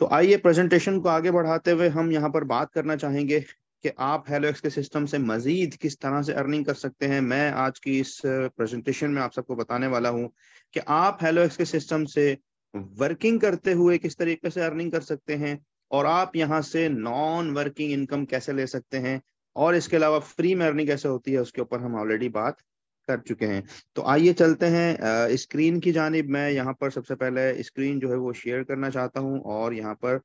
तो आइए प्रेजेंटेशन को आगे बढ़ाते हुए हम यहाँ पर बात करना चाहेंगे कि आप हेलोएक्स के सिस्टम से मजीद किस तरह से अर्निंग कर सकते हैं। मैं आज की इस प्रेजेंटेशन में आप सबको बताने वाला हूँ कि आप हेलोएक्स के सिस्टम से वर्किंग करते हुए किस तरीके से अर्निंग कर सकते हैं, और आप यहाँ से नॉन वर्किंग इनकम कैसे ले सकते हैं, और इसके अलावा फ्री में अर्निंग कैसे होती है उसके ऊपर हम ऑलरेडी बात कर चुके हैं। तो आइए चलते हैं स्क्रीन की जानिब। मैं यहाँ पर सबसे पहले स्क्रीन जो है वो शेयर करना चाहता हूँ और यहाँ पर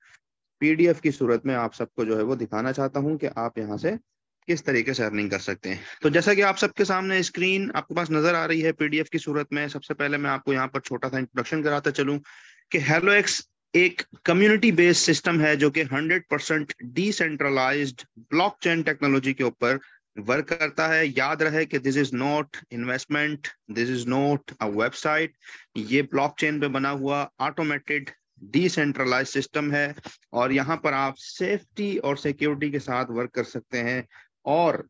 पीडीएफ की सूरत में आप सबको जो है वो दिखाना चाहता हूँ कि आप यहाँ से किस तरीके से अर्निंग कर सकते हैं। तो जैसा कि आप सबके सामने स्क्रीन आपके पास नजर आ रही है पीडीएफ की सूरत में, सबसे पहले मैं आपको यहाँ पर छोटा सा इंट्रोडक्शन कराता चलूँ कि हेलोएक्स एक कम्युनिटी बेस्ड सिस्टम है जो कि 100% डिसेंट्रलाइज्ड ब्लॉकचेन टेक्नोलॉजी के ऊपर वर्क करता है। याद रहे कि this is not investment, this is not a website, ये ब्लॉकचेन पे बना हुआ ऑटोमेटेड डिसेंट्रलाइज सिस्टम है, और यहाँ पर आप सेफ्टी और सिक्योरिटी के साथ वर्क कर सकते हैं। और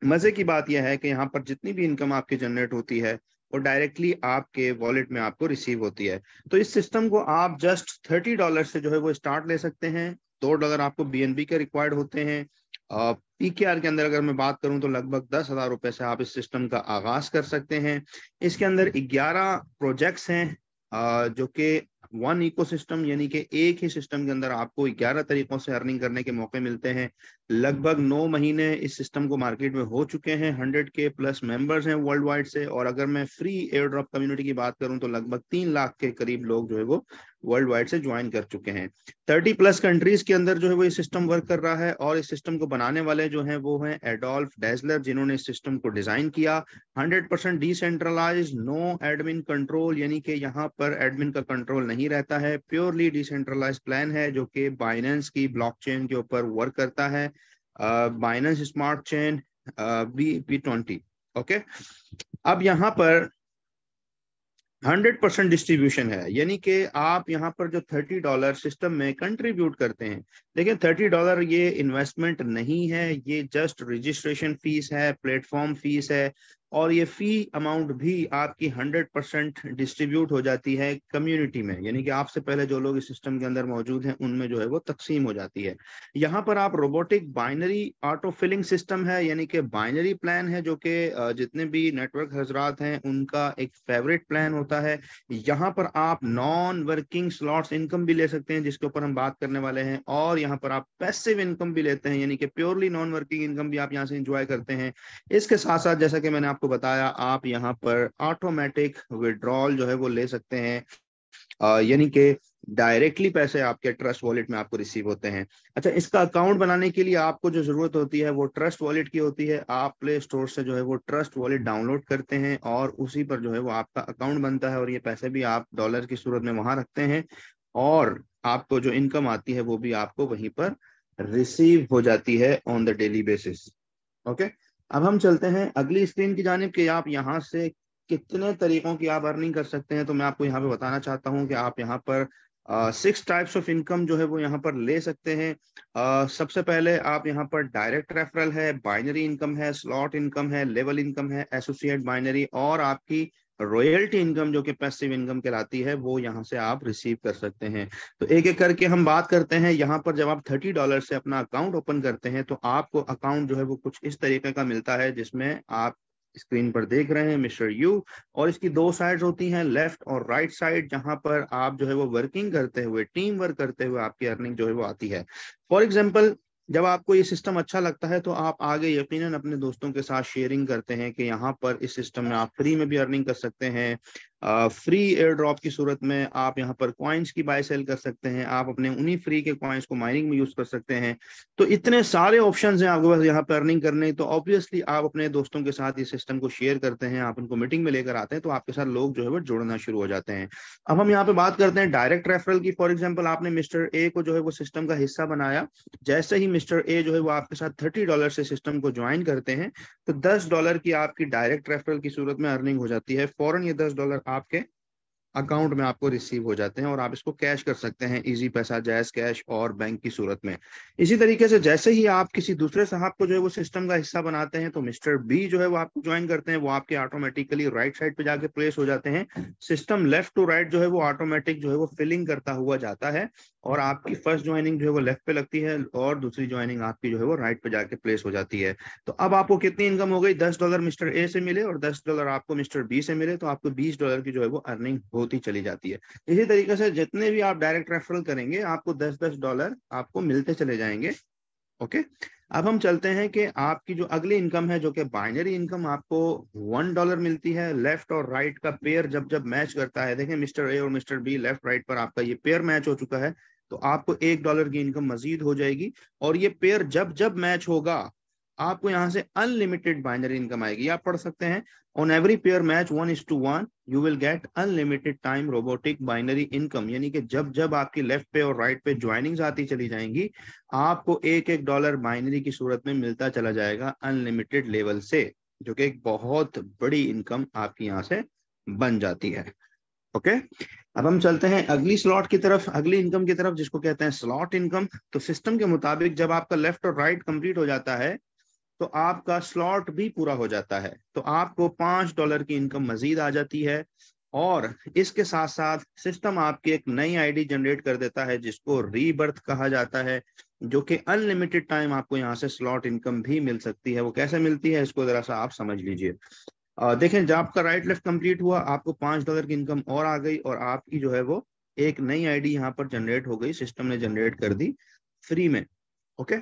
मजे की बात यह है कि यहाँ पर जितनी भी इनकम आपकी जनरेट होती है वो डायरेक्टली आपके वॉलेट में आपको रिसीव होती है। तो इस सिस्टम को आप जस्ट $30 से जो है वो स्टार्ट ले सकते हैं। $2 आपको बीएनबी के रिक्वायर्ड होते हैं। पीकेआर के अंदर अगर मैं बात करूं तो लगभग 10,000 रुपए से आप इस सिस्टम का आगाज कर सकते हैं। इसके अंदर 11 प्रोजेक्ट्स हैं जो कि वन इकोसिस्टम यानी कि एक ही सिस्टम के अंदर आपको 11 तरीकों से अर्निंग करने के मौके मिलते हैं। लगभग 9 महीने इस सिस्टम को मार्केट में हो चुके हैं। 100K प्लस मेंबर्स हैं वर्ल्ड वाइड से, और अगर मैं फ्री एयर ड्रॉप कम्युनिटी की बात करूं तो लगभग 3 लाख के करीब लोग जो है वो वर्ल्ड वाइड से ज्वाइन कर चुके हैं। 30 प्लस कंट्रीज के अंदर जो है वो ये सिस्टम वर्क कर रहा है, और इस सिस्टम को बनाने वाले जो हैं वो हैं एडोल्फ डेजलर, जिन्होंने इस सिस्टम को डिजाइन किया। 100% डिसेंट्रलाइज, नो एडमिन कंट्रोल, यानी कि यहाँ पर एडमिन का कंट्रोल नहीं रहता है। प्योरली डिसेंट्रलाइज प्लान है जो कि बाइनेंस की ब्लॉकचेन के ऊपर वर्क करता है, Binance smart chain BP20। Okay, अब यहाँ पर 100% डिस्ट्रीब्यूशन है, यानी कि आप यहाँ पर जो $30 सिस्टम में कंट्रीब्यूट करते हैं, लेकिन $30 ये इन्वेस्टमेंट नहीं है, ये जस्ट रजिस्ट्रेशन फीस है, प्लेटफॉर्म फीस है, और ये फी अमाउंट भी आपकी 100% डिस्ट्रीब्यूट हो जाती है कम्युनिटी में, यानी कि आपसे पहले जो लोग इस सिस्टम के अंदर मौजूद हैं उनमें जो है वो तकसीम हो जाती है। यहाँ पर आप robotic binary auto filling system है, यानी कि बाइनरी प्लान है जो कि जितने भी नेटवर्क हजरात हैं उनका एक फेवरेट प्लान होता है। यहाँ पर आप नॉन वर्किंग स्लॉट्स इनकम भी ले सकते हैं जिसके ऊपर हम बात करने वाले हैं, और यहाँ पर आप पैसिव इनकम भी लेते हैं, यानी कि प्योरली नॉन वर्किंग इनकम भी आप यहाँ से एंजॉय करते हैं। इसके साथ साथ जैसा कि मैंने आपको बताया, आप यहाँ पर ऑटोमेटिक विड्रॉल जो है वो ले सकते हैं, यानी कि डायरेक्टली पैसे आपके ट्रस्ट वॉलेट में आपको रिसीव होते हैं। अच्छा, इसका अकाउंट बनाने के लिए आपको जो जरूरत होती है वो ट्रस्ट वॉलेट की होती है। आप प्ले स्टोर से जो है वो ट्रस्ट वॉलेट डाउनलोड करते हैं और उसी पर जो है वो आपका अकाउंट बनता है, और ये पैसे भी आप डॉलर की सूरत में वहां रखते हैं, और आपको जो इनकम आती है वो भी आपको वहीं पर रिसीव हो जाती है on the daily basis. Okay, अब हम चलते हैं अगली स्क्रीन की जानिब कि आप यहाँ से कितने तरीकों की आप अर्निंग कर सकते हैं। तो मैं आपको यहाँ पे बताना चाहता हूँ कि आप यहाँ पर 6 टाइप्स ऑफ इनकम जो है वो यहाँ पर ले सकते हैं। सबसे पहले आप यहाँ पर डायरेक्ट रेफरल है, बाइनरी इनकम है, स्लॉट इनकम है, लेवल इनकम है, एसोसिएट बाइनरी, और आपकी रॉयल्टी इनकम जो कि पैसिव इनकम कहलाती है, वो यहाँ से आप रिसीव कर सकते हैं। तो एक एक करके हम बात करते हैं। यहाँ पर जब आप $30 से अपना अकाउंट ओपन करते हैं तो आपको अकाउंट जो है वो कुछ इस तरीके का मिलता है, जिसमें आप स्क्रीन पर देख रहे हैं मिस्टर यू, और इसकी 2 साइड्स होती हैं, लेफ्ट और राइट साइड, जहां पर आप जो है वो वर्किंग करते हुए, टीम वर्क करते हुए आपकी अर्निंग जो है वो आती है। फॉर एग्जाम्पल, जब आपको ये सिस्टम अच्छा लगता है तो आप आगे यकीनन अपने दोस्तों के साथ शेयरिंग करते हैं कि यहाँ पर इस सिस्टम में आप फ्री में भी अर्निंग कर सकते हैं। फ्री एयर ड्रॉप की सूरत में आप यहाँ पर कॉइन्स की बाय सेल कर सकते हैं, आप अपने उन्हीं फ्री के कॉइन्स को माइनिंग में यूज कर सकते हैं। तो इतने सारे ऑप्शंस हैं आपके पास यहाँ पर अर्निंग करने। तो ऑब्वियसली आप अपने दोस्तों के साथ इस सिस्टम को शेयर करते हैं, आप उनको मीटिंग में लेकर आते हैं, तो आपके साथ लोग जो है वो जुड़ना शुरू हो जाते हैं। अब हम यहाँ पे बात करते हैं डायरेक्ट रेफरल की। फॉर एग्जाम्पल, आपने मिस्टर ए को जो है वो सिस्टम का हिस्सा बनाया। जैसे ही मिस्टर ए जो है वो आपके साथ $30 से सिस्टम को ज्वाइन करते हैं तो $10 की आपकी डायरेक्ट रेफरल की सूरत में अर्निंग हो जाती है। फौरन ये $10 आपके अकाउंट में आपको रिसीव हो जाते हैं और आप इसको कैश कर सकते हैं, इजी पैसा, जैज कैश और बैंक की सूरत में। इसी तरीके से जैसे ही आप किसी दूसरे साहब को जो है वो सिस्टम का हिस्सा बनाते हैं, तो मिस्टर बी जो है वो आपको ज्वाइन करते हैं, वो आपके ऑटोमेटिकली राइट साइड पे जाके प्लेस हो जाते हैं। सिस्टम लेफ्ट टू राइट जो है वो ऑटोमेटिक जो है वो फिलिंग करता हुआ जाता है, और आपकी फर्स्ट ज्वाइनिंग जो है वो लेफ्ट पे लगती है और दूसरी ज्वाइनिंग आपकी जो है वो राइट पे जाके प्लेस हो जाती है। तो अब आपको कितनी इनकम हो गई, $10 मिस्टर ए से मिले और $10 आपको मिस्टर बी से मिले, तो आपको $20 की जो है वो अर्निंग होती चली जाती है। इसी तरीके से जितने भी आप डायरेक्ट रेफरल करेंगे आपको $10 आपको मिलते चले जाएंगे। ओके, अब हम चलते हैं कि आपकी जो अगली इनकम है, जो कि बाइनरी इनकम, आपको $1 मिलती है। लेफ्ट और राइट का पेयर जब जब मैच करता है, देखें मिस्टर ए और मिस्टर बी लेफ्ट राइट पर आपका ये पेयर मैच हो चुका है, तो आपको $1 की इनकम मजीद हो जाएगी। और ये पेयर जब जब मैच होगा आपको यहाँ से अनलिमिटेड बाइनरी इनकम आएगी। आप पढ़ सकते हैं, on every pair match 1:1 you will gate unlimited time robotic binary income, यानी कि जब जब आपकी लेफ्ट पे और राइट पे ज्वाइनिंग्स आती चली जाएंगी, आपको $1 बाइनरी की सूरत में मिलता चला जाएगा अनलिमिटेड लेवल से, जो कि एक बहुत बड़ी इनकम आपकी यहाँ से बन जाती है। ओके, अब हम चलते हैं अगली स्लॉट की तरफ, अगली इनकम की तरफ, जिसको कहते हैं स्लॉट इनकम। तो सिस्टम के मुताबिक जब आपका लेफ्ट और राइट कंप्लीट हो जाता है तो आपका स्लॉट भी पूरा हो जाता है, तो आपको $5 की इनकम मजीद आ जाती है। और इसके साथ साथ सिस्टम आपकी एक नई आईडी जनरेट कर देता है जिसको रीबर्थ कहा जाता है, जो कि अनलिमिटेड टाइम आपको यहाँ से स्लॉट इनकम भी मिल सकती है। वो कैसे मिलती है इसको जरा सा आप समझ लीजिए। देखें, जब आपका राइट लेफ्ट कंप्लीट हुआ आपको $5 की इनकम और आ गई, और आपकी जो है वो एक नई आईडी यहाँ पर जनरेट हो गई, सिस्टम ने जनरेट कर दी फ्री में। ओके,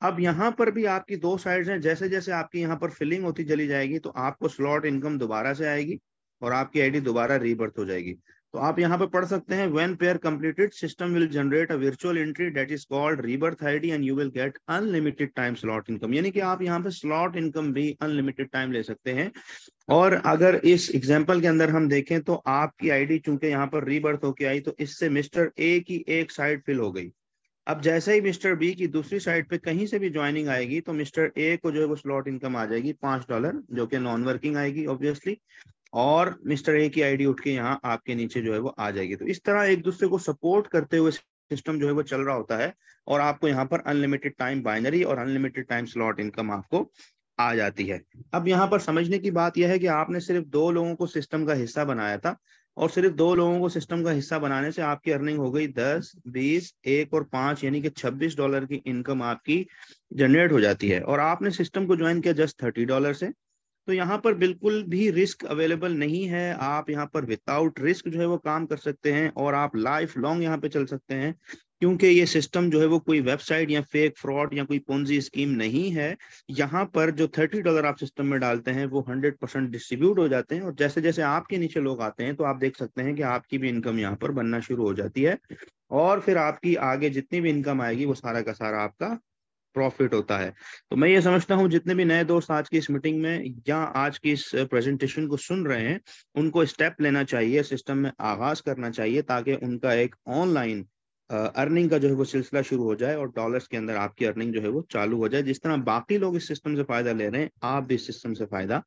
अब यहाँ पर भी आपकी दो साइड्स हैं, जैसे जैसे आपकी यहाँ पर फिलिंग होती चली जाएगी तो आपको स्लॉट इनकम दोबारा से आएगी और आपकी आईडी दोबारा रीबर्थ हो जाएगी। तो आप यहाँ पे पढ़ सकते हैं, when pair completed system will generate a virtual entry that is called rebirth ID and you will gate unlimited time slot income, यानी कि आप यहाँ पे स्लॉट इनकम भी अनलिमिटेड टाइम ले सकते हैं। और अगर इस एग्जांपल के अंदर हम देखें तो आपकी आईडी चूंकि यहाँ पर रीबर्थ होके आई, तो इससे मिस्टर ए की एक साइड फिल हो गई। अब जैसे ही मिस्टर बी की दूसरी साइड पे कहीं से भी ज्वाइनिंग आएगी तो मिस्टर ए को जो है वो स्लॉट इनकम आ जाएगी $5, जो कि नॉन वर्किंग आएगी ऑब्वियसली, और मिस्टर ए की आईडी उठ के यहाँ आपके नीचे जो है वो आ जाएगी। तो इस तरह एक दूसरे को सपोर्ट करते हुए सिस्टम जो है वो चल रहा होता है, और आपको यहाँ पर अनलिमिटेड टाइम बाइनरी और अनलिमिटेड टाइम स्लॉट इनकम आपको आ जाती है। अब यहाँ पर समझने की बात यह है कि आपने सिर्फ 2 लोगों को सिस्टम का हिस्सा बनाया था, और सिर्फ 2 लोगों को सिस्टम का हिस्सा बनाने से आपकी अर्निंग हो गई 10, 20, 1 और 5, यानी कि $26 की इनकम आपकी जनरेट हो जाती है। और आपने सिस्टम को ज्वाइन किया जस्ट $30 से, तो यहाँ पर बिल्कुल भी रिस्क अवेलेबल नहीं है। आप यहाँ पर विदाउट रिस्क जो है वो काम कर सकते हैं, और आप लाइफ लॉन्ग यहाँ पे चल सकते हैं, क्योंकि ये सिस्टम जो है वो कोई वेबसाइट या फेक फ्रॉड या कोई पोंजी स्कीम नहीं है। यहाँ पर जो $30 आप सिस्टम में डालते हैं वो 100% डिस्ट्रीब्यूट हो जाते हैं, और जैसे जैसे आपके नीचे लोग आते हैं तो आप देख सकते हैं कि आपकी भी इनकम यहाँ पर बनना शुरू हो जाती है, और फिर आपकी आगे जितनी भी इनकम आएगी वो सारा का सारा आपका प्रॉफिट होता है। तो मैं ये समझता हूँ जितने भी नए दोस्त आज की इस मीटिंग में या आज की इस प्रेजेंटेशन को सुन रहे हैं, उनको स्टेप लेना चाहिए, सिस्टम में आगाज करना चाहिए, ताकि उनका एक ऑनलाइन अर्निंग का जो है वो सिलसिला शुरू हो जाए और डॉलर्स के अंदर आपकी अर्निंग जो है वो चालू हो जाए। जिस तरह बाकी लोग इस सिस्टम से फायदा ले रहे हैं, आप भी इस सिस्टम से फायदा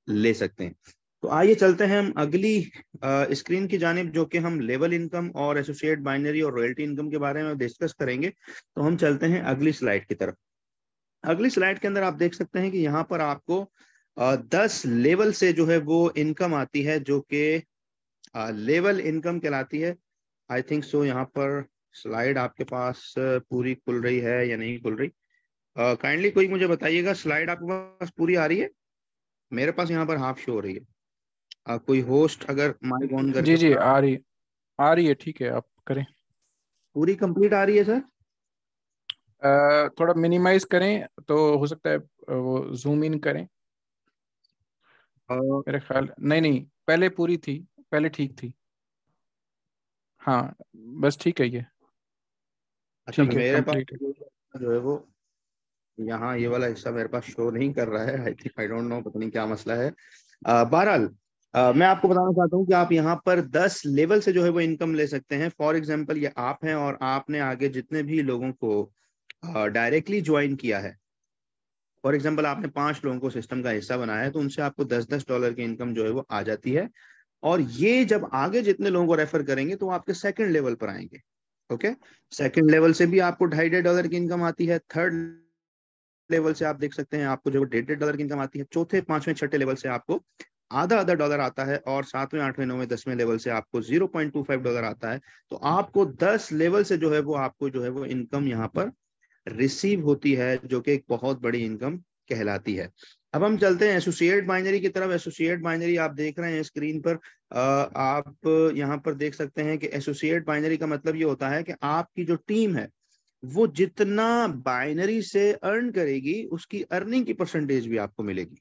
ले सकते हैं। तो आइए चलते हैं हम अगली स्क्रीन की जानिब, जो कि हम लेवल इनकम और एसोसिएट बाइनरी और रॉयल्टी इनकम के बारे में डिस्कस करेंगे। तो हम चलते हैं अगली स्लाइड की तरफ। अगली स्लाइड के अंदर आप देख सकते हैं कि यहाँ पर आपको 10 लेवल से जो है वो इनकम आती है, जो कि लेवल इनकम कहलाती है। आई थिंक सो यहाँ पर स्लाइड आपके पास पूरी खुल रही है या नहीं खुल रही? काइंडली कोई मुझे बताइएगा, स्लाइड आपके पास पूरी आ रही है? मेरे पास यहाँ पर हाफ शो हो रही है। कोई होस्ट अगर माइक ऑन जी करके जी आ रही है, ठीक है, आप करें। पूरी कंप्लीट आ रही है सर? थोड़ा मिनिमाइज करें तो हो सकता है, वो जूम इन करें। मेरे ख्याल नहीं नहीं, पहले पूरी थी, पहले ठीक थी। हाँ, बस ठीक है ये, अच्छा, ठीक है, मेरे पास कंप्लीट है। जो है वो यहाँ ये वाला हिस्सा मेरे पास शो नहीं कर रहा है। I think, I don't know, पता नहीं क्या मसला है। बहरहाल मैं आपको बताना चाहता हूँ कि आप यहाँ पर 10 लेवल से जो है वो इनकम ले सकते हैं। फॉर एग्जांपल, ये आप हैं और आपने आगे जितने भी लोगों को डायरेक्टली ज्वाइन किया है, फॉर एग्जांपल आपने 5 लोगों को सिस्टम का हिस्सा बनाया है, तो उनसे आपको $10 की इनकम जो है वो आ जाती है। और ये जब आगे जितने लोगों को रेफर करेंगे तो आपके सेकंड लेवल पर आएंगे। ओके, सेकंड लेवल से भी आपको $2.5 की इनकम आती है। थर्ड लेवल से आप देख सकते हैं आपको जो $1.5 की इनकम आती है। चौथे, पांचवें, छठे लेवल से आपको आधा आधा डॉलर आता है, और सातवें, आठवें, नौवें, 10वें लेवल से आपको $0.25 आता है। तो आपको 10 लेवल से जो है वो आपको जो है वो इनकम यहाँ पर रिसीव होती है, जो कि एक बहुत बड़ी इनकम कहलाती है। अब हम चलते हैं एसोसिएट बाइनरी की तरफ। एसोसिएट बाइनरी आप देख रहे हैं स्क्रीन पर। आप यहाँ पर देख सकते हैं कि एसोसिएट बाइनरी का मतलब ये होता है कि आपकी जो टीम है वो जितना बाइनरी से अर्न करेगी उसकी अर्निंग की परसेंटेज भी आपको मिलेगी।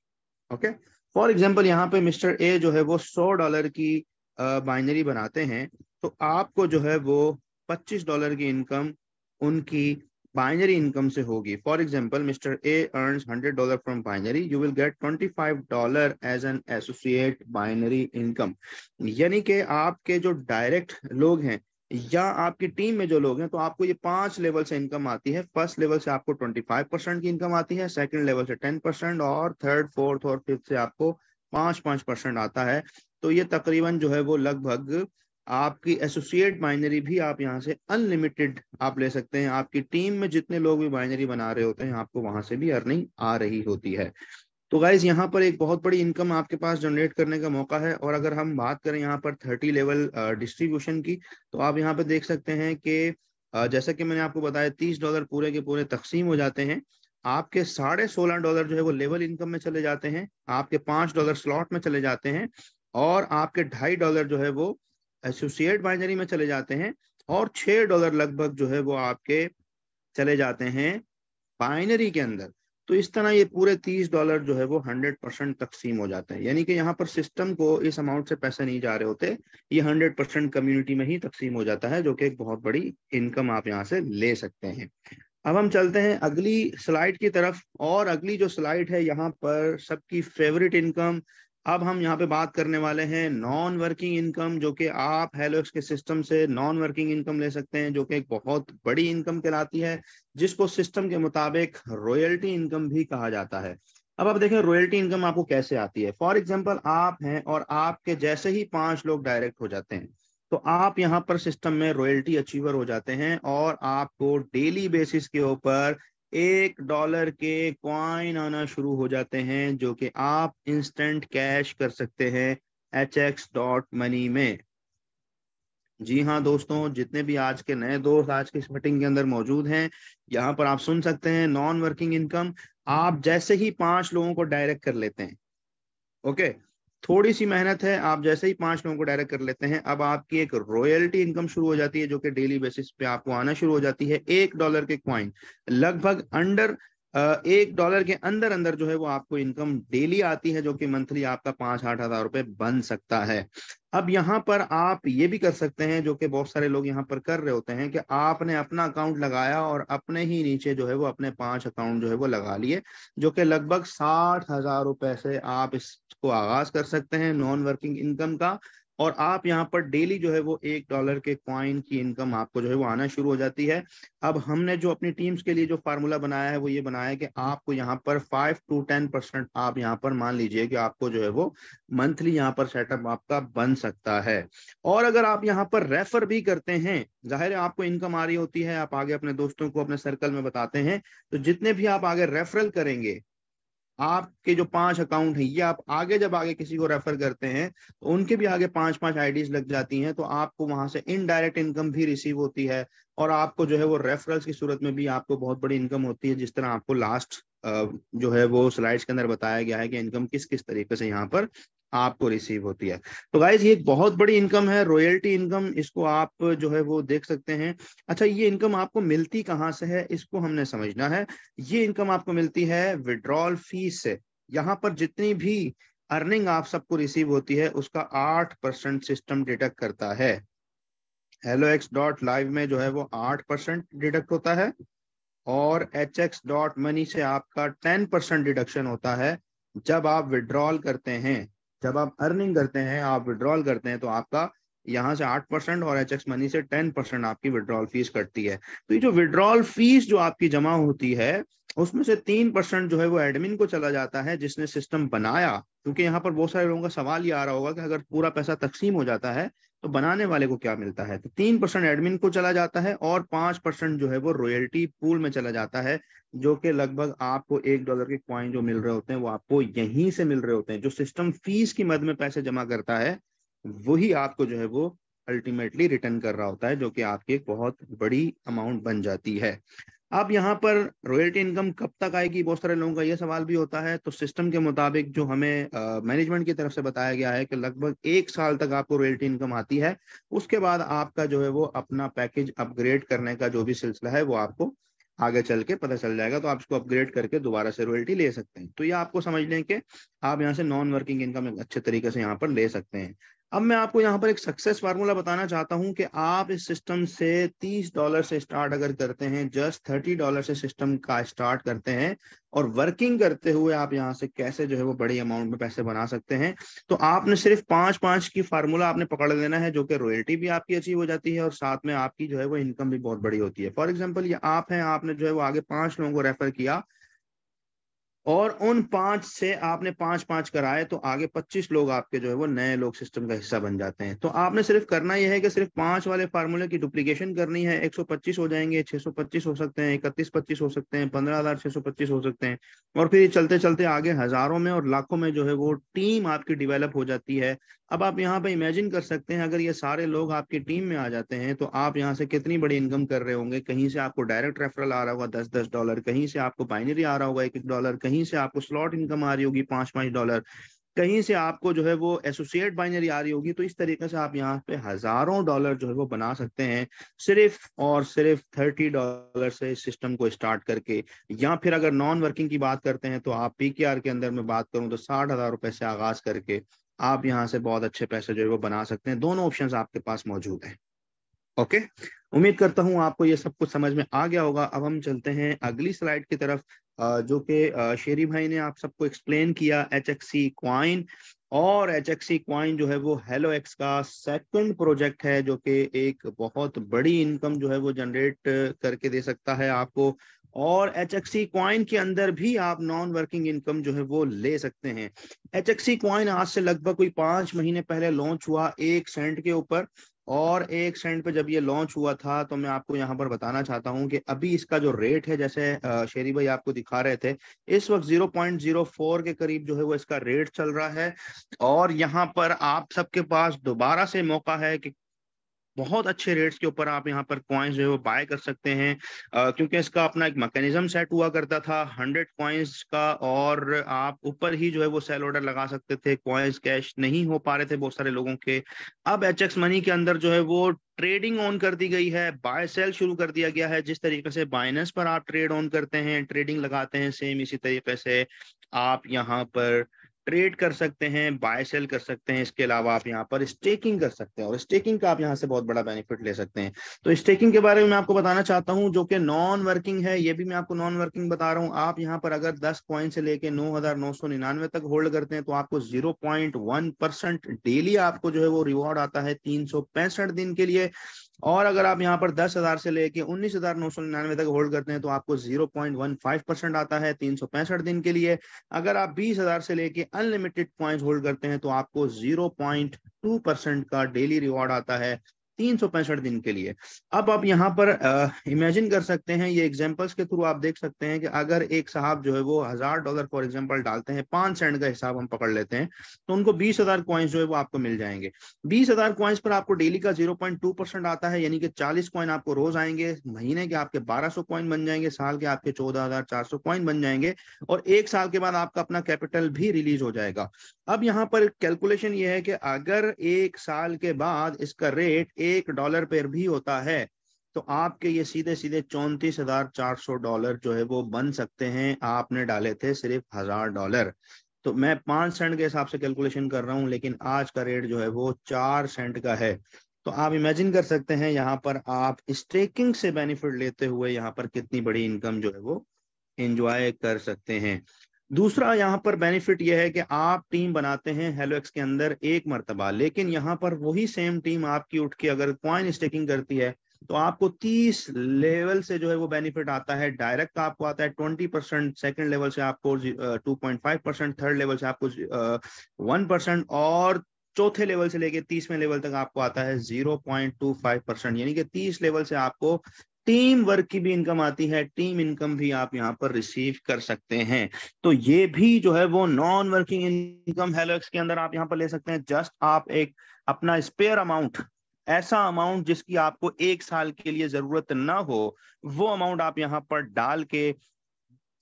ओके, फॉर एग्जांपल यहाँ पे मिस्टर ए जो है वो $100 की बाइनरी बनाते हैं, तो आपको जो है वो $25 की इनकम उनकी बाइनरी इनकम से होगी। For example Mister A earns $100 from binary, you will get $25 as an associate binary income. यानी कि आपके जो डायरेक्ट लोग हैं या आपकी टीम में जो लोग हैं, तो आपको ये 5 लेवल से इनकम आती है। फर्स्ट लेवल से आपको 25% की इनकम आती है, सेकंड लेवल से 10%, और थर्ड, फोर्थ और फिफ्थ से आपको 5% आता है। तो ये तकरीबन जो है वो लगभग आपकी एसोसिएट बाइनरी भी आप यहाँ से अनलिमिटेड आप ले सकते हैं। आपकी टीम में जितने लोग भी बाइनरी बना रहे होते हैं, आपको वहां से भी अर्निंग आ रही होती है। तो गाइज यहाँ पर एक बहुत बड़ी इनकम आपके पास जनरेट करने का मौका है। और अगर हम बात करें यहाँ पर 30 लेवल डिस्ट्रीब्यूशन की, तो आप यहाँ पर देख सकते हैं कि जैसा कि मैंने आपको बताया, $30 पूरे के पूरे तकसीम हो जाते हैं। आपके $16.5 जो है वो लेवल इनकम में चले जाते हैं, आपके $5 स्लॉट में चले जाते हैं, और आपके $2.5 जो है वो एसोसिएट बाइनरी में चले जाते हैं, और $6 लगभग जो है वो आपके चले जाते हैं बाइनरी के अंदर। तो इस तरह ये पूरे $30 जो है वो 100% तकसीम हो जाते हैं। यानी कि यहाँ पर सिस्टम को इस अमाउंट से पैसे नहीं जा रहे होते, ये 100% कम्युनिटी में ही तकसीम हो जाता है, जो कि एक बहुत बड़ी इनकम आप यहाँ से ले सकते हैं। अब हम चलते हैं अगली स्लाइड की तरफ, और अगली जो स्लाइड है यहाँ पर सबकी फेवरेट इनकम। अब हम यहाँ पे बात करने वाले हैं नॉन वर्किंग इनकम, जो कि आप हेलोएक्स के सिस्टम से नॉन वर्किंग इनकम ले सकते हैं, जो कि एक बहुत बड़ी इनकम कहलाती है, जिसको सिस्टम के मुताबिक रॉयल्टी इनकम भी कहा जाता है। अब आप देखें रॉयल्टी इनकम आपको कैसे आती है। फॉर एग्जाम्पल आप हैं और आपके जैसे ही 5 लोग डायरेक्ट हो जाते हैं, तो आप यहाँ पर सिस्टम में रॉयल्टी अचीवर हो जाते हैं, और आपको डेली बेसिस के ऊपर $1 के कॉइन आना शुरू हो जाते हैं, जो कि आप इंस्टेंट कैश कर सकते हैं hx.money में। जी हाँ दोस्तों, जितने भी आज के नए दोस्त आज की इस मीटिंग के अंदर मौजूद हैं, यहाँ पर आप सुन सकते हैं नॉन वर्किंग इनकम। आप जैसे ही 5 लोगों को डायरेक्ट कर लेते हैं, ओके, थोड़ी सी मेहनत है, आप जैसे ही 5 लोगों को डायरेक्ट कर लेते हैं, अब आपकी एक रॉयल्टी इनकम शुरू हो जाती है, जो कि डेली बेसिस पे आपको आना शुरू हो जाती है। $1 के कॉइन लगभग अंडर $1 के अंदर अंदर जो है वो आपको इनकम डेली आती है, जो कि मंथली आपका 5-8 हज़ार रुपए बन सकता है। अब यहाँ पर आप ये भी कर सकते हैं, जो कि बहुत सारे लोग यहाँ पर कर रहे होते हैं, कि आपने अपना अकाउंट लगाया और अपने ही नीचे जो है वो अपने 5 अकाउंट जो है वो लगा लिए, जो कि लगभग 60,000 रुपए से आप इसको आगाज कर सकते हैं नॉन वर्किंग इनकम का। और आप यहाँ पर डेली जो है वो $1 के कॉइन की इनकम आपको जो है वो आना शुरू हो जाती है। अब हमने जो अपनी टीम्स के लिए जो फार्मूला बनाया है वो ये बनाया है कि आपको यहाँ पर 5 to 10% आप यहाँ पर मान लीजिए कि आपको जो है वो मंथली यहाँ पर सेटअप आपका बन सकता है। और अगर आप यहाँ पर रेफर भी करते हैं, जाहिर है आपको इनकम आ रही होती है, आप आगे अपने दोस्तों को अपने सर्कल में बताते हैं, तो जितने भी आप आगे रेफरल करेंगे, आपके जो 5 अकाउंट है, ये आप आगे जब आगे किसी को रेफर करते हैं तो उनके भी आगे 5-5 आईडीज लग जाती हैं, तो आपको वहां से इनडायरेक्ट इनकम भी रिसीव होती है, और आपको जो है वो रेफरल्स की सूरत में भी आपको बहुत बड़ी इनकम होती है, जिस तरह आपको लास्ट जो है वो स्लाइड्स के अंदर बताया गया है कि इनकम किस किस तरीके से यहाँ पर आपको रिसीव होती है। तो गाइज ये एक बहुत बड़ी इनकम है, रॉयल्टी इनकम, इसको आप जो है वो देख सकते हैं। अच्छा, ये इनकम आपको मिलती कहाँ से है, इसको हमने समझना है। ये इनकम आपको मिलती है विड्रॉल फीस से। यहाँ पर जितनी भी अर्निंग आप सबको रिसीव होती है उसका 8% सिस्टम डिडक्ट करता है। HelloX.live में जो है वो 8% डिडक्ट होता है, और hx.money से आपका 10% डिडक्शन होता है जब आप विड्रॉल करते हैं। जब आप अर्निंग करते हैं, आप विड्रॉल करते हैं, तो आपका यहाँ से 8% और hx मनी से 10% आपकी विड्रॉल फीस कटती है। तो ये जो विड्रॉल फीस जो आपकी जमा होती है, उसमें से 3% जो है वो एडमिन को चला जाता है, जिसने सिस्टम बनाया क्योंकि यहाँ पर बहुत सारे लोगों का सवाल ये आ रहा होगा कि अगर पूरा पैसा तकसीम हो जाता है तो बनाने वाले को क्या मिलता है। तो 3% एडमिन को चला जाता है और 5% जो है वो रॉयल्टी पूल में चला जाता है, जो कि लगभग आपको $1 के कॉइन जो मिल रहे होते हैं वो आपको यहीं से मिल रहे होते हैं। जो सिस्टम फीस की मद में पैसे जमा करता है वही आपको जो है वो अल्टीमेटली रिटर्न कर रहा होता है, जो कि आपकी एक बहुत बड़ी अमाउंट बन जाती है। अब यहाँ पर रॉयल्टी इनकम कब तक आएगी, बहुत सारे लोगों का ये सवाल भी होता है। तो सिस्टम के मुताबिक जो हमें मैनेजमेंट की तरफ से बताया गया है कि लगभग 1 साल तक आपको रॉयल्टी इनकम आती है। उसके बाद आपका जो है वो अपना पैकेज अपग्रेड करने का जो भी सिलसिला है वो आपको आगे चल के पता चल जाएगा, तो आप इसको अपग्रेड करके दोबारा से रॉयल्टी ले सकते हैं। तो ये आपको समझ लें कि आप यहाँ से नॉन वर्किंग इनकम एक अच्छे तरीके से यहाँ पर ले सकते हैं। अब मैं आपको यहाँ पर एक सक्सेस फार्मूला बताना चाहता हूँ कि आप इस सिस्टम से $30 से स्टार्ट अगर करते हैं, जस्ट $30 से सिस्टम का स्टार्ट करते हैं और वर्किंग करते हुए आप यहाँ से कैसे जो है वो बड़ी अमाउंट में पैसे बना सकते हैं। तो आपने सिर्फ 5-5 की फार्मूला आपने पकड़ लेना है, जो कि रॉयल्टी भी आपकी अचीव हो जाती है और साथ में आपकी जो है वो इनकम भी बहुत बड़ी होती है। फॉर एग्जाम्पल ये आप हैं, आपने जो है वो आगे 5 लोगों को रेफर किया और उन 5 से आपने 5-5 कराए, तो आगे 25 लोग आपके जो है वो नए लोग सिस्टम का हिस्सा बन जाते हैं। तो आपने सिर्फ करना यह है कि सिर्फ 5 वाले फार्मूले की डुप्लीकेशन करनी है। 125 हो जाएंगे, 625 हो सकते हैं, 3125 हो सकते हैं, 15,625 हो सकते हैं, और फिर चलते चलते आगे हजारों में और लाखों में जो है वो टीम आपकी डेवलप हो जाती है। अब आप यहाँ पे इमेजिन कर सकते हैं, अगर ये सारे लोग आपकी टीम में आ जाते हैं तो आप यहाँ से कितनी बड़ी इनकम कर रहे होंगे। कहीं से आपको डायरेक्ट रेफरल आ रहा होगा $10-10, कहीं से आपको बाइनरी आ रहा होगा $1-1, कहीं से आपको स्लॉट इनकम आ रही होगी $5-5, कहीं से आपको जो है वो एसोसिएट बाइनरी आ रही होगी। तो इस तरीके से आप यहाँ पे हजारों डॉलर जो है वो बना सकते हैं सिर्फ और सिर्फ $30 से सिस्टम को स्टार्ट करके। या फिर अगर नॉन वर्किंग की बात करते हैं तो आप पीकेआर के अंदर में बात करूं तो ₹60,000 से आगाज करके आप यहाँ से बहुत अच्छे पैसे जो है वो बना सकते हैं। दोनों ऑप्शंस आपके पास मौजूद हैं। ओके, उम्मीद करता हूं आपको ये सब कुछ समझ में आ गया होगा। अब हम चलते हैं अगली स्लाइड की तरफ, जो कि शेरी भाई ने आप सबको एक्सप्लेन किया HXC क्वाइन। और HXC क्वाइन जो है वो हेलो एक्स का सेकंड प्रोजेक्ट है, जो कि एक बहुत बड़ी इनकम जो है वो जनरेट करके दे सकता है आपको। और HXC क्वाइन के अंदर भी आप नॉन वर्किंग इनकम जो है वो ले सकते हैं। HXC क्वाइन आज से लगभग कोई 5 महीने पहले लॉन्च हुआ 1 सेंट के ऊपर। और 1 सेंट पे जब ये लॉन्च हुआ था तो मैं आपको यहाँ पर बताना चाहता हूँ कि अभी इसका जो रेट है, जैसे शेरी भाई आपको दिखा रहे थे, इस वक्त 0.04 के करीब जो है वो इसका रेट चल रहा है। और यहाँ पर आप सबके पास दोबारा से मौका है कि बहुत अच्छे रेट्स के ऊपर आप यहाँ पर कॉइन्स जो है वो बाय कर सकते हैं, क्योंकि इसका अपना एक मैकेनिज्म सेट हुआ करता था 100 कॉइन्स का, और आप ऊपर ही जो है वो सेल ऑर्डर लगा सकते थे। कॉइन्स कैश नहीं हो पा रहे थे बहुत सारे लोगों के। अब HX मनी के अंदर जो है वो ट्रेडिंग ऑन कर दी गई है, बाय सेल शुरू कर दिया गया है। जिस तरीके से बाइनेंस पर आप ट्रेड ऑन करते हैं, ट्रेडिंग लगाते हैं, सेम इसी तरीके से आप यहाँ पर ट्रेड कर सकते हैं, बाय सेल कर सकते हैं। इसके अलावा आप यहाँ पर स्टेकिंग कर सकते हैं, और स्टेकिंग का आप यहाँ से बहुत बड़ा बेनिफिट ले सकते हैं। तो स्टेकिंग के बारे में मैं आपको बताना चाहता हूँ, जो कि नॉन वर्किंग है। ये भी मैं आपको नॉन वर्किंग बता रहा हूँ। आप यहाँ पर अगर 10 कॉइन से लेके 9,999 तक होल्ड करते हैं तो आपको 0.1% डेली आपको जो है वो रिवॉर्ड आता है 365 दिन के लिए। और अगर आप यहाँ पर 10,000 से लेके 19,999 तक होल्ड करते हैं तो आपको 0.15% आता है 365 दिन के लिए। अगर आप 20,000 से लेके अनलिमिटेड पॉइंट्स होल्ड करते हैं तो आपको 0.2% का डेली रिवॉर्ड आता है 365 दिन के लिए। अब आप यहाँ पर इमेजिन कर सकते हैं, ये एग्जांपल्स के थ्रू आप देख सकते हैं कि अगर एक साहब जो है वो $1,000 फॉर एग्जांपल डालते हैं, 5 सेंट का हिसाब हम पकड़ लेते हैं, तो उनको 20,000 कॉइन्स जो है वो आपको मिल जाएंगे। 20,000 कॉइन्स पर आपको डेली का 0.2% आता है, यानी कि 40 कॉइन आपको रोज आएंगे। महीने के आपके 1,200 कॉइन बन जाएंगे, साल के आपके 14,400 कॉइन बन जाएंगे, और 1 साल के बाद आपका अपना कैपिटल भी रिलीज हो जाएगा। अब यहाँ पर कैलकुलेशन ये है कि अगर 1 साल के बाद इसका रेट $1 पर भी होता है तो आपके ये सीधे सीधे $34,400 जो है वो बन सकते हैं। आपने डाले थे सिर्फ $1,000। तो मैं 5 सेंट के हिसाब से कैलकुलेशन कर रहा हूं, लेकिन आज का रेट जो है वो 4 सेंट का है। तो आप इमेजिन कर सकते हैं यहाँ पर आप स्टेकिंग से बेनिफिट लेते हुए यहाँ पर कितनी बड़ी इनकम जो है वो एंजॉय कर सकते हैं। दूसरा यहाँ पर बेनिफिट यह है कि आप टीम बनाते हैं हेलो एक्स के अंदर एक मर्तबा, लेकिन यहाँ पर वही सेम टीम आपकी उठ के अगर कॉइन स्टेकिंग करती है तो आपको 30 लेवल से जो है वो बेनिफिट आता है। डायरेक्ट आपको आता है 20%, सेकंड लेवल से आपको 2.5%, थर्ड लेवल से आपको 1%, और चौथे लेवल से लेके 30वें लेवल तक आपको आता है 0.25%। यानी कि 30 लेवल से आपको टीम वर्क की भी इनकम आती है, टीम इनकम भी आप यहाँ पर रिसीव कर सकते हैं। तो ये भी जो है वो नॉन वर्किंग इनकम हेलोएक्स के अंदर आप यहाँ पर ले सकते हैं। जस्ट आप एक अपना स्पेयर अमाउंट, ऐसा अमाउंट जिसकी आपको 1 साल के लिए जरूरत ना हो, वो अमाउंट आप यहाँ पर डाल के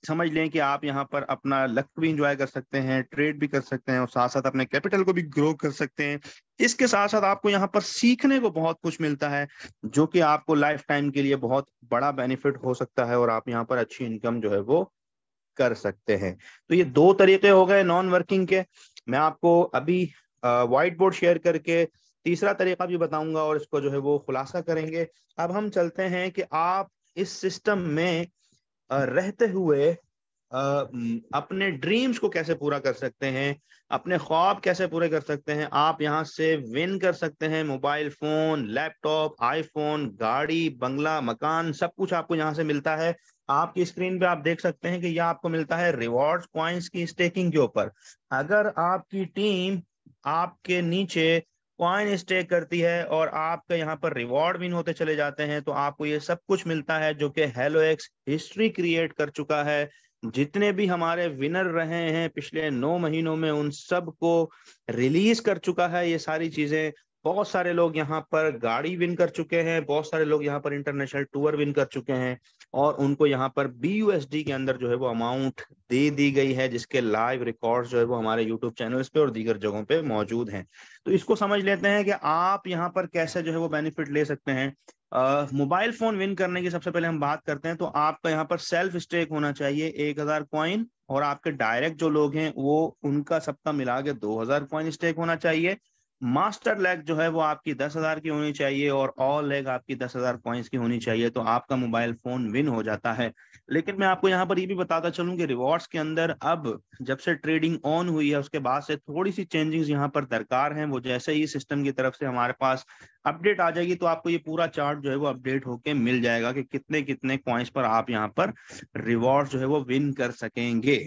समझ लें कि आप यहाँ पर अपना लक भी इंजॉय कर सकते हैं, ट्रेड भी कर सकते हैं, और साथ साथ अपने कैपिटल को भी ग्रो कर सकते हैं। इसके साथ साथ आपको यहाँ पर सीखने को बहुत कुछ मिलता है, जो कि आपको लाइफ टाइम के लिए बहुत बड़ा बेनिफिट हो सकता है, और आप यहाँ पर अच्छी इनकम जो है वो कर सकते हैं। तो ये 2 तरीके हो गए नॉन वर्किंग के। मैं आपको अभी व्हाइट बोर्ड शेयर करके तीसरा तरीका भी बताऊंगा, और इसको जो है वो खुलासा करेंगे। अब हम चलते हैं कि आप इस सिस्टम में रहते हुए अपने ड्रीम्स को कैसे पूरा कर सकते हैं, अपने ख्वाब कैसे पूरे कर सकते हैं। आप यहाँ से विन कर सकते हैं मोबाइल फोन, लैपटॉप, आईफोन, गाड़ी, बंगला, मकान, सब कुछ आपको यहाँ से मिलता है। आपकी स्क्रीन पे आप देख सकते हैं कि यह आपको मिलता है रिवॉर्ड्स पॉइंट्स की स्टेकिंग के ऊपर। अगर आपकी टीम आपके नीचे कॉइन स्टेक करती है और आपके यहाँ पर रिवॉर्ड विन होते चले जाते हैं, तो आपको ये सब कुछ मिलता है, जो कि हेलोएक्स हिस्ट्री क्रिएट कर चुका है। जितने भी हमारे विनर रहे हैं पिछले 9 महीनों में, उन सब को रिलीज कर चुका है ये सारी चीजें। बहुत सारे लोग यहाँ पर गाड़ी विन कर चुके हैं, बहुत सारे लोग यहाँ पर इंटरनेशनल टूर विन कर चुके हैं, और उनको यहाँ पर BUSD के अंदर जो है वो अमाउंट दे दी गई है, जिसके लाइव रिकॉर्ड्स जो है वो हमारे यूट्यूब चैनल्स पे और दीगर जगहों पे मौजूद हैं। तो इसको समझ लेते हैं कि आप यहाँ पर कैसे जो है वो बेनिफिट ले सकते हैं। मोबाइल फोन विन करने की सबसे पहले हम बात करते हैं, तो आपका यहाँ पर सेल्फ स्टेक होना चाहिए 1000 कॉइन, और आपके डायरेक्ट जो लोग हैं वो उनका सबका मिला के 2000 कॉइन स्टेक होना चाहिए। मास्टर लेग जो है वो आपकी 10,000 की होनी चाहिए, और ऑल लेग आपकी 10,000 कॉइन्स की होनी चाहिए, तो आपका मोबाइल फोन विन हो जाता है। लेकिन मैं आपको यहाँ पर ये भी बताता चलूं कि रिवॉर्ड्स के अंदर अब जब से ट्रेडिंग ऑन हुई है, उसके बाद से थोड़ी सी चेंजिंग्स यहाँ पर दरकार हैं। वो जैसे ही सिस्टम की तरफ से हमारे पास अपडेट आ जाएगी, तो आपको ये पूरा चार्ट जो है वो अपडेट होके मिल जाएगा कि कितने कितने कॉइन्स पर आप यहाँ पर रिवॉर्ड जो है वो विन कर सकेंगे।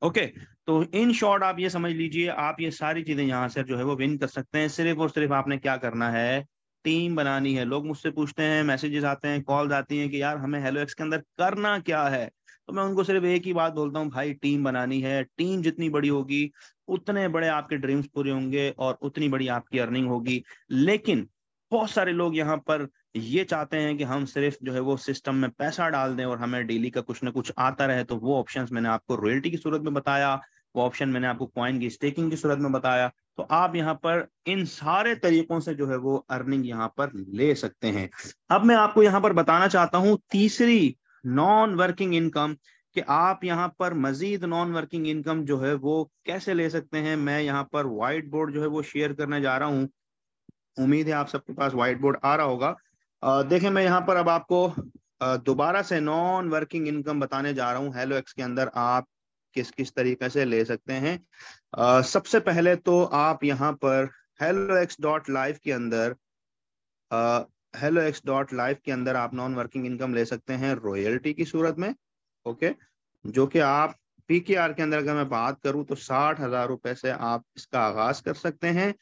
ओके, तो इन शॉर्ट आप ये समझ लीजिए, आप ये सारी चीजें यहाँ से जो है वो विन कर सकते हैं। सिर्फ और सिर्फ आपने क्या करना है, टीम बनानी है। लोग मुझसे पूछते हैं, मैसेजेस आते हैं, कॉल्स आती हैं कि यार हमें हेलोएक्स के अंदर करना क्या है, तो मैं उनको सिर्फ एक ही बात बोलता हूँ, भाई टीम बनानी है। टीम जितनी बड़ी होगी, उतने बड़े आपके ड्रीम्स पूरे होंगे और उतनी बड़ी आपकी अर्निंग होगी। लेकिन बहुत सारे लोग यहाँ पर ये चाहते हैं कि हम सिर्फ जो है वो सिस्टम में पैसा डाल दें और हमें डेली का कुछ ना कुछ आता रहे। तो वो ऑप्शंस मैंने आपको रॉयल्टी की सूरत में बताया, वो ऑप्शन मैंने आपको कॉइन की स्टेकिंग की सूरत में बताया। तो आप यहाँ पर इन सारे तरीकों से जो है वो अर्निंग यहाँ पर ले सकते हैं। अब मैं आपको यहाँ पर बताना चाहता हूँ तीसरी नॉन वर्किंग इनकम, कि आप यहाँ पर मजीद नॉन वर्किंग इनकम जो है वो कैसे ले सकते हैं। मैं यहाँ पर व्हाइट बोर्ड जो है वो शेयर करने जा रहा हूँ। उम्मीद है आप सबके पास व्हाइट बोर्ड आ रहा होगा। देखें, मैं यहाँ पर अब आपको दोबारा से नॉन वर्किंग इनकम बताने जा रहा हूँ। हेलोएक्स के अंदर आप किस किस तरीके से ले सकते हैं। सबसे पहले तो आप यहाँ पर hellox.live के अंदर hellox.live के अंदर आप नॉन वर्किंग इनकम ले सकते हैं रॉयल्टी की सूरत में। ओके, जो कि आप PKR के अंदर अगर मैं बात करूं तो 60,000 रुपए से आप इसका आगाज कर सकते हैं,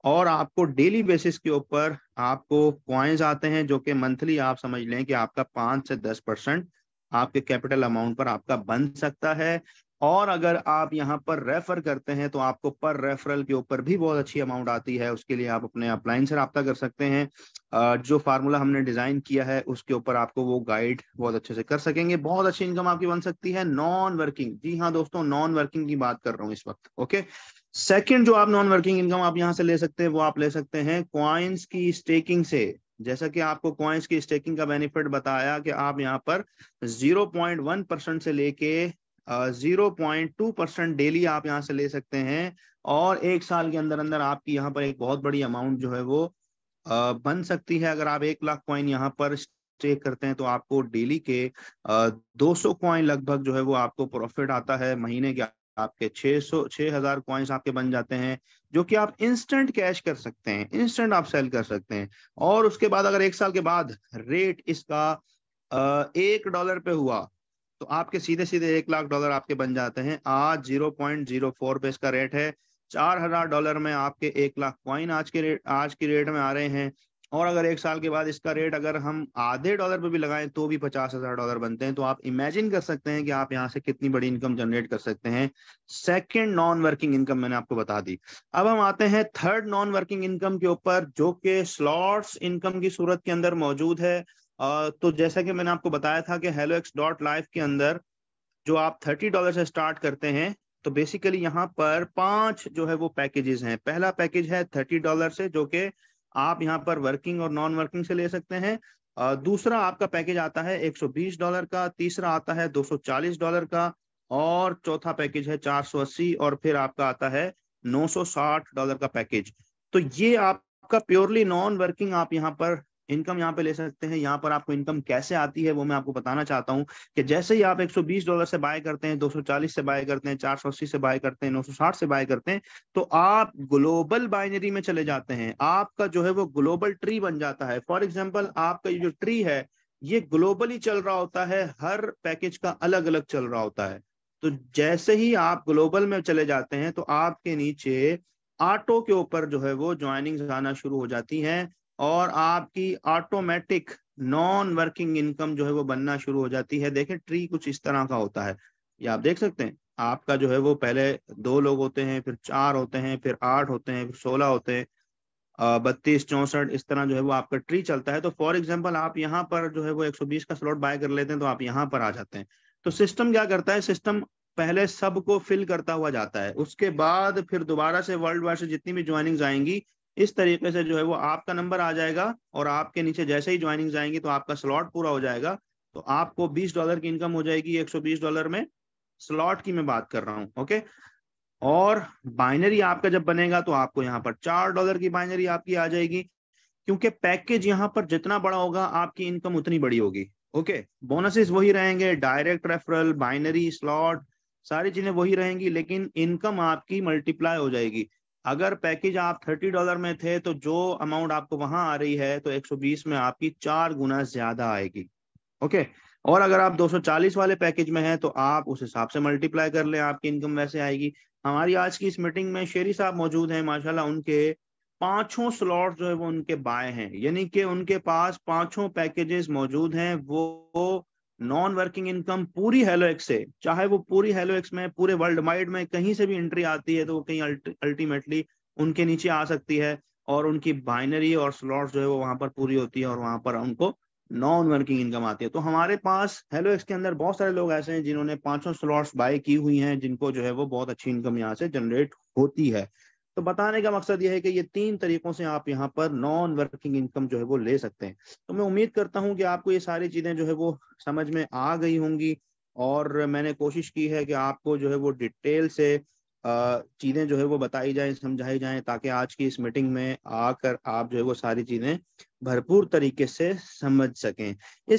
और आपको डेली बेसिस के ऊपर आपको कॉइन्स आते हैं, जो कि मंथली आप समझ लें कि आपका 5 से 10% आपके कैपिटल अमाउंट पर आपका बन सकता है। और अगर आप यहाँ पर रेफर करते हैं तो आपको पर रेफरल के ऊपर भी बहुत अच्छी अमाउंट आती है। उसके लिए आप अपने अपलाइन से रब्ता कर सकते हैं। जो फार्मूला हमने डिजाइन किया है उसके ऊपर आपको वो गाइड बहुत अच्छे से कर सकेंगे। बहुत अच्छी इनकम आपकी बन सकती है नॉन वर्किंग। जी हाँ दोस्तों, नॉन वर्किंग की बात कर रहा हूँ इस वक्त। ओके, सेकंड जो आप नॉन वर्किंग इनकम आप यहाँ से ले सकते हैं, वो आप ले सकते हैं कॉइन्स की स्टेकिंग से। जैसा कि आपको कॉइन्स की स्टेकिंग का बेनिफिट बताया कि आप यहाँ पर 0.1% से लेके 0.2% डेली आप यहाँ से ले सकते हैं, और 1 साल के अंदर अंदर आपकी यहाँ पर एक बहुत बड़ी अमाउंट जो है वो बन सकती है। अगर आप 1 लाख कॉइन यहाँ पर स्टेक करते हैं तो आपको डेली के 200 कॉइन लगभग जो है वो आपको प्रॉफिट आता है। महीने के आपके 6,000 कॉइन्स आपके बन जाते हैं, जो कि आप इंस्टेंट कैश कर सकते हैं, इंस्टेंट आप सेल कर सकते हैं। और उसके बाद अगर 1 साल के बाद रेट इसका $1 पे हुआ तो आपके सीधे सीधे $1,00,000 आपके बन जाते हैं। आज 0.04 पे इसका रेट है। $4,000 में आपके 1,00,000 कॉइन आज की रेट में आ रहे हैं। और अगर 1 साल के बाद इसका रेट अगर हम आधे डॉलर पे भी लगाएं तो भी $50,000 बनते हैं। तो आप इमेजिन कर सकते हैं कि आप यहाँ से कितनी बड़ी इनकम जनरेट कर सकते हैं। सेकंड नॉन वर्किंग इनकम मैंने आपको बता दी। अब हम आते हैं थर्ड नॉन वर्किंग इनकम के ऊपर, जो कि स्लॉट्स इनकम की सूरत के अंदर मौजूद है। तो जैसा कि मैंने आपको बताया था कि hellox.life के अंदर जो आप $30 से स्टार्ट करते हैं, तो बेसिकली यहाँ पर 5 जो है वो पैकेजेस हैं। पहला पैकेज है $30 से, जो कि आप यहाँ पर वर्किंग और नॉन वर्किंग से ले सकते हैं। दूसरा आपका पैकेज आता है $120 का, तीसरा आता है $240 का, और चौथा पैकेज है 480, और फिर आपका आता है $960 का पैकेज। तो ये आपका प्योरली नॉन वर्किंग आप यहाँ पर इनकम यहाँ पे ले सकते हैं। यहाँ पर आपको इनकम कैसे आती है वो मैं आपको बताना चाहता हूँ कि जैसे ही आप $120 से बाय करते हैं, 240 से बाय करते हैं, 480 से बाय करते हैं, 960 से बाय करते हैं, तो आप ग्लोबल बाइनरी में चले जाते हैं। आपका जो है वो ग्लोबल ट्री बन जाता है। फॉर एग्जाम्पल आपका ये जो ट्री है ये ग्लोबली चल रहा होता है, हर पैकेज का अलग अलग चल रहा होता है। तो जैसे ही आप ग्लोबल में चले जाते हैं तो आपके नीचे ऑटो के ऊपर जो है वो ज्वाइनिंग्स आना शुरू हो जाती हैं, और आपकी ऑटोमेटिक नॉन वर्किंग इनकम जो है वो बनना शुरू हो जाती है। देखें ट्री कुछ इस तरह का होता है, ये आप देख सकते हैं। आपका जो है वो पहले 2 लोग होते हैं, फिर 4 होते हैं, फिर 8 होते हैं, फिर 16 होते हैं, 32, 64, इस तरह जो है वो आपका ट्री चलता है। तो फॉर एग्जाम्पल आप यहाँ पर जो है वो 120 का स्लॉट बाय कर लेते हैं तो आप यहाँ पर आ जाते हैं। तो सिस्टम क्या करता है, सिस्टम पहले सबको फिल करता हुआ जाता है, उसके बाद फिर दोबारा से वर्ल्ड वाइड से जितनी भी ज्वाइनिंग्स आएंगी इस तरीके से जो है वो आपका नंबर आ जाएगा, और आपके नीचे जैसे ही ज्वाइनिंग्स आएंगी तो आपका स्लॉट पूरा हो जाएगा। तो आपको $20 की इनकम हो जाएगी $120 में, स्लॉट की मैं बात कर रहा हूँ। ओके। और बाइनरी आपका जब बनेगा तो आपको यहाँ पर $4 की बाइनरी आपकी आ जाएगी, क्योंकि पैकेज यहाँ पर जितना बड़ा होगा आपकी इनकम उतनी बड़ी होगी। ओके। बोनसेस वही रहेंगे, डायरेक्ट रेफरल, बाइनरी, स्लॉट, सारी चीजें वही रहेंगी, लेकिन इनकम आपकी मल्टीप्लाई हो जाएगी। अगर पैकेज आप $30 में थे तो जो अमाउंट आपको वहां आ रही है तो 120 में आपकी 4 गुना ज्यादा आएगी। ओके। और अगर आप 240 वाले पैकेज में हैं तो आप उस हिसाब से मल्टीप्लाई कर लें, आपकी इनकम वैसे आएगी। हमारी आज की इस मीटिंग में शेरी साहब मौजूद हैं, माशाल्लाह उनके पांचों स्लॉट जो है वो उनके बाय हैं, यानी कि उनके पास पांचों पैकेजेस मौजूद हैं। वो नॉन वर्किंग इनकम पूरी हेलोएक्स से, चाहे वो पूरी हेलोएक्स में पूरे वर्ल्ड वाइड में कहीं से भी एंट्री आती है तो वो कहीं अल्टीमेटली उनके नीचे आ सकती है, और उनकी बाइनरी और स्लॉट्स जो है वो वहां पर पूरी होती है, और वहां पर उनको नॉन वर्किंग इनकम आती है। तो हमारे पास हेलोएक्स के अंदर बहुत सारे लोग ऐसे हैं जिन्होंने पांचों स्लॉट्स बाय की हुई हैं, जिनको जो है वो बहुत अच्छी इनकम यहाँ से जनरेट होती है। तो बताने का मकसद यह है कि ये 3 तरीकों से आप यहाँ पर नॉन वर्किंग इनकम जो है वो ले सकते हैं। तो मैं उम्मीद करता हूँ कि आपको ये सारी चीजें जो है वो समझ में आ गई होंगी, और मैंने कोशिश की है कि आपको जो है वो डिटेल से चीजें जो है वो बताई जाएं, समझाई जाएं, ताकि आज की इस मीटिंग में आकर आप जो है वो सारी चीजें भरपूर तरीके से समझ सकें। इस